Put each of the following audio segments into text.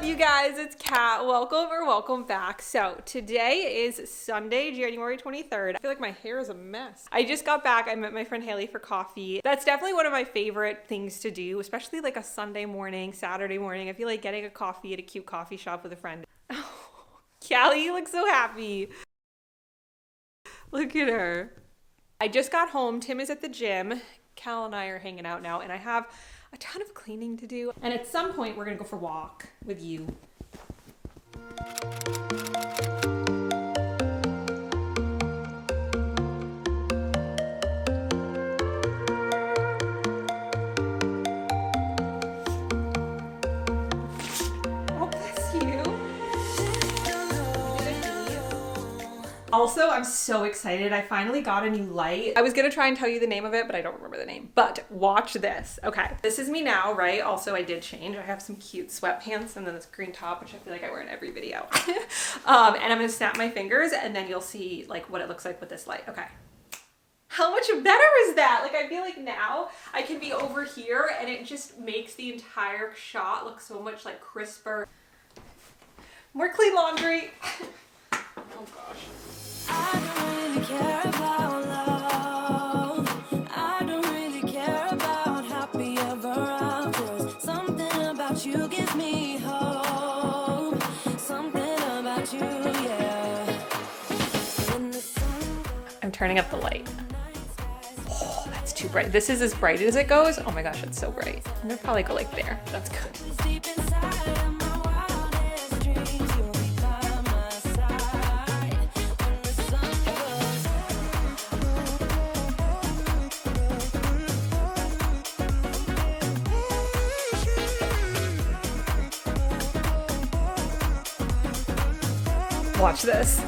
up, you guys? It's Kat. Welcome back. So today is Sunday, January 23rd. I feel like my hair is a mess. I just got back. I met my friend Haley for coffee. That's definitely one of my favorite things to do, especially like a Sunday morning, Saturday morning. I feel like getting a coffee at a cute coffee shop with a friend. Oh, Callie, you look so happy. Look at her. I just got home. Tim is at the gym. Cal and I are hanging out now, and I have a ton of cleaning to do. And at some point, we're gonna go for a walk with you. Oh, bless you. Also, I'm so excited. I finally got a new light. I was gonna try and tell you the name of it, but I don't remember the name. But watch this. Okay, this is me now, right? Also, I did change. I have some cute sweatpants and then this green top, which I feel like I wear in every video. And I'm gonna snap my fingers and then you'll see like what it looks like with this light. Okay. How much better is that? Like, I feel like now I can be over here and it just makes the entire shot look so much like crisper. More clean laundry. Oh gosh. I don't really care about love. I don't really care about happy ever after. Something about you gives me hope. Something about you, yeah. I'm turning up the light. Oh, that's too bright. This is as bright as it goes. Oh my gosh, it's so bright. I'm gonna probably go like there. That's good. Watch this.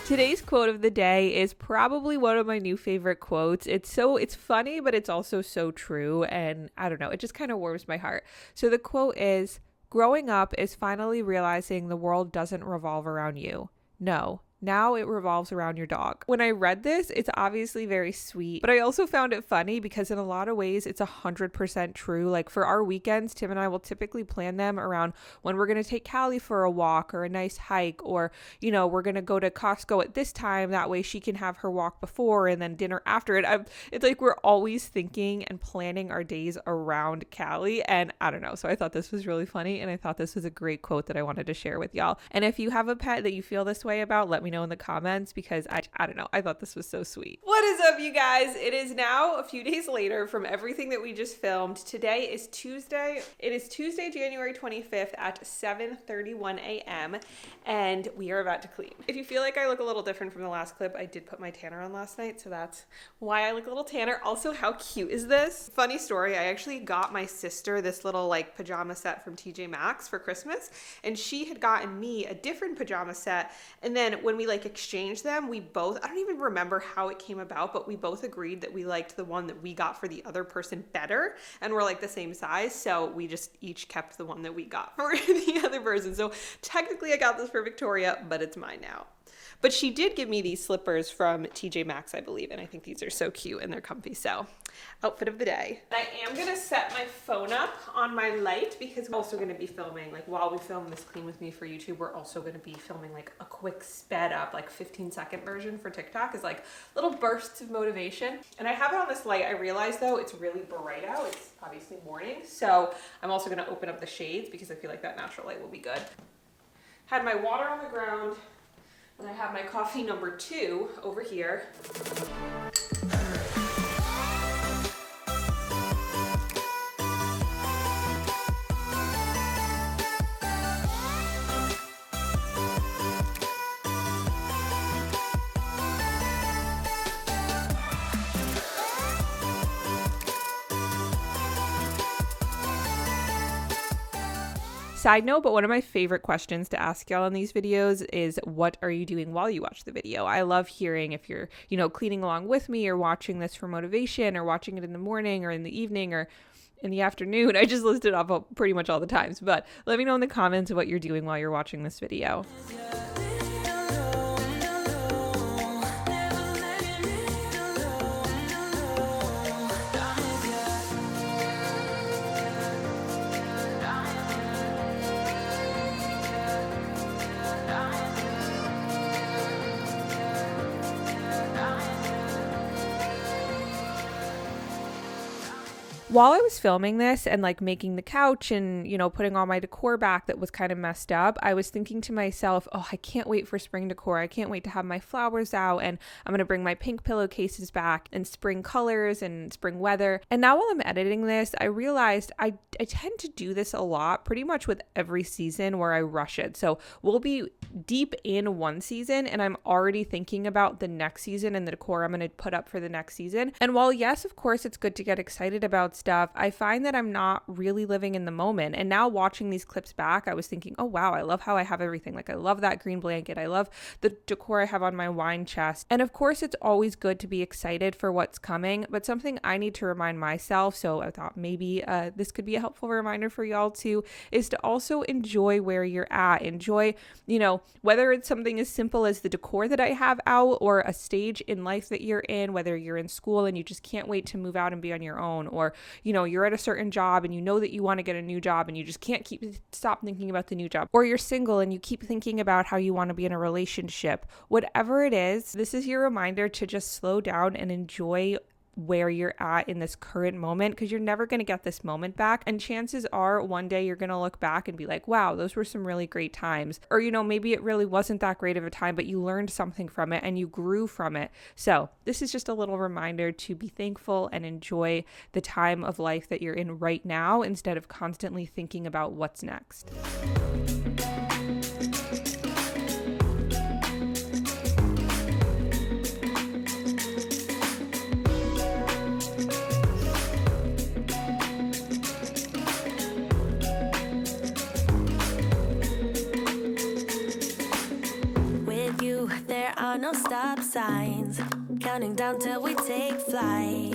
Today's quote of the day is probably one of my new favorite quotes. It's funny, but it's also so true. And I don't know, it just kind of warms my heart. So the quote is, "Growing up is finally realizing the world doesn't revolve around you. No. Now it revolves around your dog." When I read this, it's obviously very sweet, but I also found it funny because in a lot of ways, it's 100% true. Like for our weekends, Tim and I will typically plan them around when we're going to take Callie for a walk or a nice hike, or, you know, we're going to go to Costco at this time. That way she can have her walk before and then dinner after it. It's like we're always thinking and planning our days around Callie. And I don't know. So I thought this was really funny. And I thought this was a great quote that I wanted to share with y'all. And if you have a pet that you feel this way about, let me know in the comments, because I don't know, I thought this was so sweet. What is up, you guys? It is now a few days later from everything that we just filmed. Today is Tuesday. It is Tuesday, January 25th at 7:31 a.m. and we are about to clean. If you feel like I look a little different from the last clip, I did put my tanner on last night, so that's why I look a little tanner. Also, how cute is this? Funny story, I actually got my sister this little like pajama set from TJ Maxx for Christmas, and she had gotten me a different pajama set, and then when we like exchanged them, we both, I don't even remember how it came about, but we both agreed that we liked the one that we got for the other person better, and we're like the same size, so we just each kept the one that we got for the other person. So technically I got this for Victoria, but it's mine now. But she did give me these slippers from TJ Maxx, I believe, and I think these are so cute and they're comfy. So, outfit of the day. I am gonna set my phone up on my light because we're also gonna be filming, like while we film this Clean With Me for YouTube, we're also gonna be filming like a quick sped up, like 15-second version for TikTok, is like little bursts of motivation. And I have it on this light. I realize though, it's really bright out. It's obviously morning. So I'm also gonna open up the shades because I feel like that natural light will be good. Had my water on the ground. And I have my coffee number 2 over here. Side note, but one of my favorite questions to ask y'all in these videos is, what are you doing while you watch the video? I love hearing if you're, you know, cleaning along with me or watching this for motivation or watching it in the morning or in the evening or in the afternoon. I just listed off pretty much all the times, but let me know in the comments what you're doing while you're watching this video. While I was filming this and like making the couch and, you know, putting all my decor back that was kind of messed up, I was thinking to myself, oh, I can't wait for spring decor. I can't wait to have my flowers out, and I'm going to bring my pink pillowcases back and spring colors and spring weather. And now while I'm editing this, I realized I tend to do this a lot, pretty much with every season where I rush it. So we'll be deep in one season and I'm already thinking about the next season and the decor I'm going to put up for the next season. And while yes, of course, it's good to get excited about stuff, I find that I'm not really living in the moment. And now watching these clips back, I was thinking, oh wow, I love how I have everything. Like I love that green blanket. I love the decor I have on my wine chest. And of course, it's always good to be excited for what's coming, but something I need to remind myself, so I thought maybe this could be a helpful reminder for y'all too, is to also enjoy where you're at. Enjoy, you know, whether it's something as simple as the decor that I have out, or a stage in life that you're in, whether you're in school and you just can't wait to move out and be on your own, or, you know, you're at a certain job and you know that you want to get a new job and you just can't stop thinking about the new job, or you're single and you keep thinking about how you want to be in a relationship. Whatever it is, this is your reminder to just slow down and enjoy where you're at in this current moment, because you're never going to get this moment back. And chances are one day you're going to look back and be like, wow, those were some really great times. Or, you know, maybe it really wasn't that great of a time, but you learned something from it and you grew from it. So this is just a little reminder to be thankful and enjoy the time of life that you're in right now, instead of constantly thinking about what's next. No stop signs, counting down till we take flight.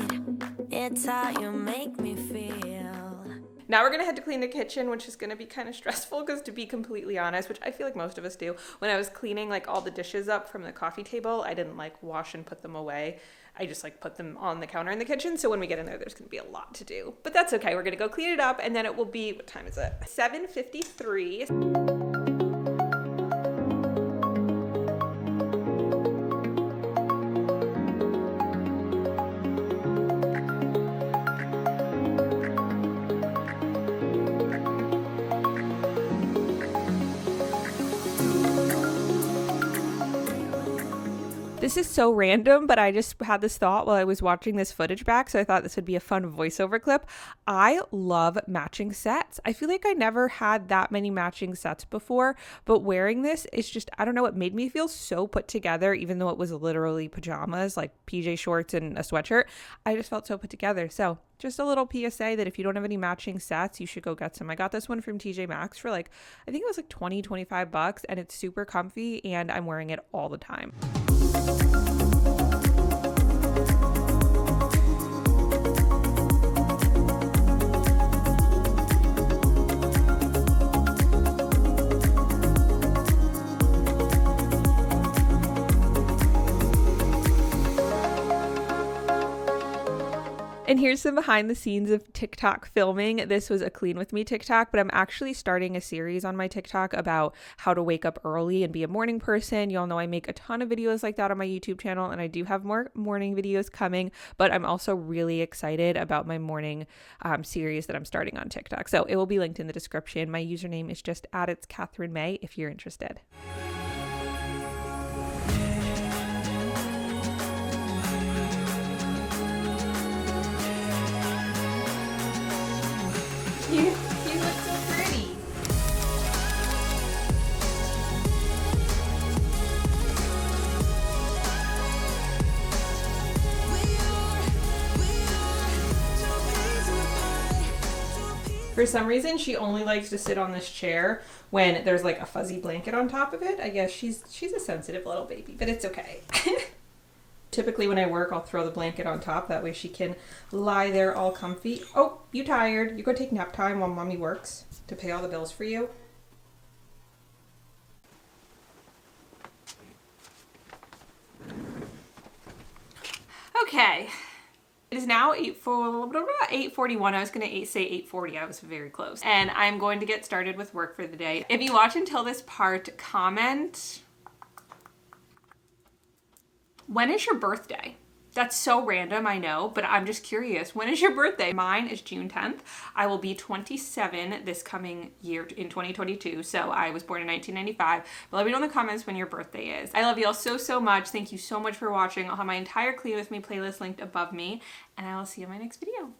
It's how you make me feel. Now we're going to head to clean the kitchen, which is going to be kind of stressful because, to be completely honest, which I feel like most of us do, when I was cleaning like all the dishes up from the coffee table, I didn't like wash and put them away. I just like put them on the counter in the kitchen. So when we get in there, there's going to be a lot to do. But that's okay. We're going to go clean it up, and then it will be, what time is it? 7:53. This is so random, but I just had this thought while I was watching this footage back, so I thought this would be a fun voiceover clip. I love matching sets. I feel like I never had that many matching sets before, but wearing this is just, I don't know, it made me feel so put together, even though it was literally pajamas, like PJ shorts and a sweatshirt. I just felt so put together. So just a little PSA that if you don't have any matching sets, you should go get some. I got this one from TJ Maxx for like, I think it was like $25, and it's super comfy, and I'm wearing it all the time. And here's some behind the scenes of TikTok filming. This was a Clean With Me TikTok, but I'm actually starting a series on my TikTok about how to wake up early and be a morning person. Y'all know I make a ton of videos like that on my YouTube channel, and I do have more morning videos coming, but I'm also really excited about my morning series that I'm starting on TikTok. So it will be linked in the description. My username is just @itsCatherineMay if you're interested. You look so pretty. For some reason, she only likes to sit on this chair when there's like a fuzzy blanket on top of it. I guess she's a sensitive little baby, but it's okay. Typically when I work, I'll throw the blanket on top. That way she can lie there all comfy. Oh, you tired? You go take nap time while mommy works to pay all the bills for you. Okay. It is now 8:41. I was going to say 8:40. I was very close. And I'm going to get started with work for the day. If you watch until this part, comment, when is your birthday? That's so random, I know, but I'm just curious. When is your birthday? Mine is June 10th. I will be 27 this coming year in 2022. So I was born in 1995. But let me know in the comments when your birthday is. I love you all so, so much. Thank you so much for watching. I'll have my entire Clean With Me playlist linked above me. And I will see you in my next video.